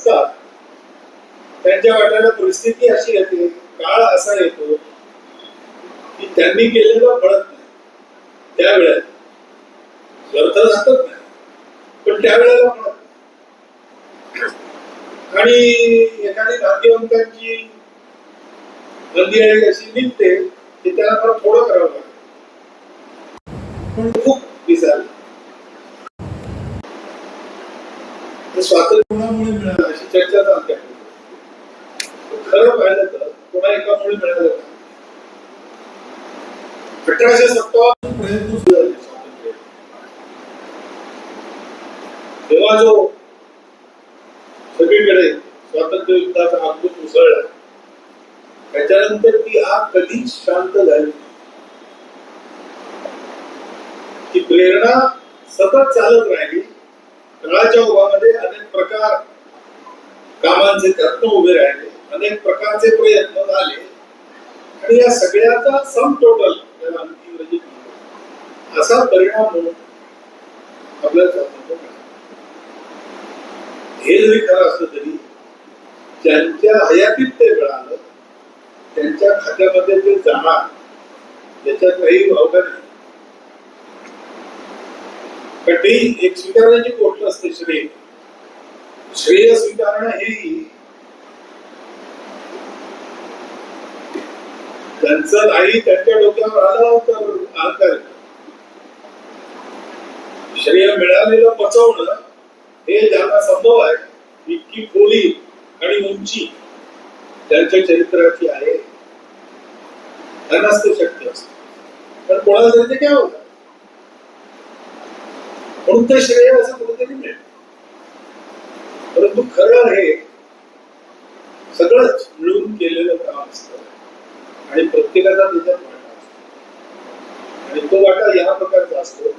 असतात त्यांच्या वाट्याला परिस्थिती अशी येते, काळ असा येतो की त्यांनी केलेलं पडत नाही त्यावेळेला, व्यर्थ जातच नाही पण त्यावेळेला पडत नाही. आणि एखादी भाग्यवंतांची बंदी अशी निघते की त्याला फार थोडं करावं लागतं पण खूप विचारलं. स्वातंत्र्य कोणामुळे मिळालं अशी चर्चा चालते. खरं पाहिलं तर कोणा एकामुळे मिळालं. 1857 प्रयत्न सुरू झाले स्वातंत्र्य. तेव्हा जो सगळीकडे स्वातंत्र्य युद्धाचा अद्भुत उसळला, त्याच्यानंतर ती आग कधीच शांत झाली. ती प्रेरणा सतत चालत राहिली. काळाच्या ओघामध्ये अनेक प्रकार कामांचे रत्न उभे राहिले, अनेक प्रकारचे प्रयत्न झाले आणि या सगळ्याचा सम टोटल असा परिणाम म्हणून आपल्याला स्वातंत्र्य मिळालं. हे जरी खरं असलं तरी ज्यांच्या हयातीत ते मिळालं त्यांच्या खात्यामध्ये ते जाणार त्याच्यात काही भावना नाही. पण ती एक स्वीकारण्याची गोष्ट असते. श्रेय स्वीकारणं हे त्यांचं नाही, त्यांच्या डोक्यावर आलं तर अहंकार. श्रेय मिळालेलं पचवणं हे ज्यांना संभव आहे, इतकी खोली आणि उंची त्यांच्या चरित्राची आहे, त्यांनाच ते शक्य असतं. पण कोणाला तरी ते काय होतं म्हणून ते श्रेय असं कुठेतरी मिळतं. परंतु खरं हे सगळंच मिळून केलेलं काम असतं आणि प्रत्येकाचा त्याच्यात वाटा असतो. आणि तो वाटा या प्रकारचा असतो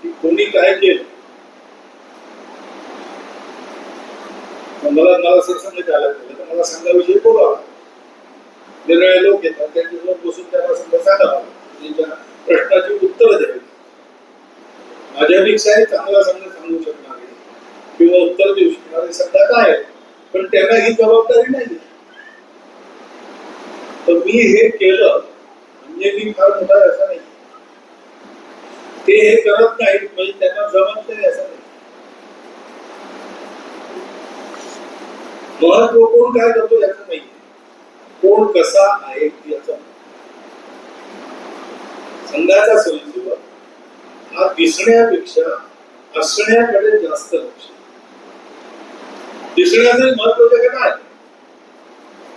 की कोणी काय केलं. मला सत्संग आला तर मला संघाविषयी बोलावा, वेगवेगळे लोक येतात त्यांच्यासमोर बसून त्यांना संघ सांगावा, त्यांच्या प्रश्नाची उत्तर द्यावी. माझ्यापेक्षाही चांगला संघ सांगू शकणारे किंवा उत्तर देऊ शकणारे सध्या काय, पण त्यांना ही जबाबदारी नाही. तर मी हे केलं म्हणजे मी फार मोठा असं नाही, ते हे करत नाहीत म्हणजे त्यांना जमत नाही असं नाही. महत्व कोण काय करतो याचं नाही, कोण कसा आहे याचा. संघाचा स्वयंसेवक हा दिसण्यापेक्षा असण्याकडे जास्त लक्ष. दिसण्याचं महत्वाचं काय,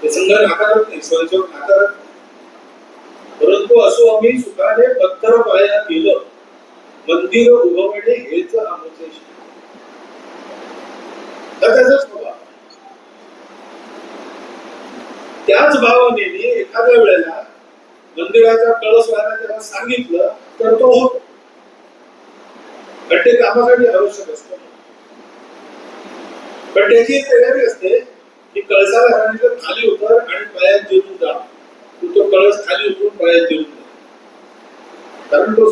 ते संघ नाकारत नाही, स्वयंसेवक नाकारत नाही. परंतु असो आम्ही सुखाने पत्थर पाया केलं, मंदिर उभवणे हेच आमचे त्याचाच स्वभाव. त्याच भावाने एखाद्या वेळेला मंदिराचा कळस व्हायला त्याला सांगितलं तर तो होतो. पण ते कामासाठी आवश्यक असतं. पण त्याची तयारी असते की कळसाला सांगितलं खाली उतर आणि पायात जिरून जा, तो कळस खाली उतरून पायात जिरून जा, कारण तो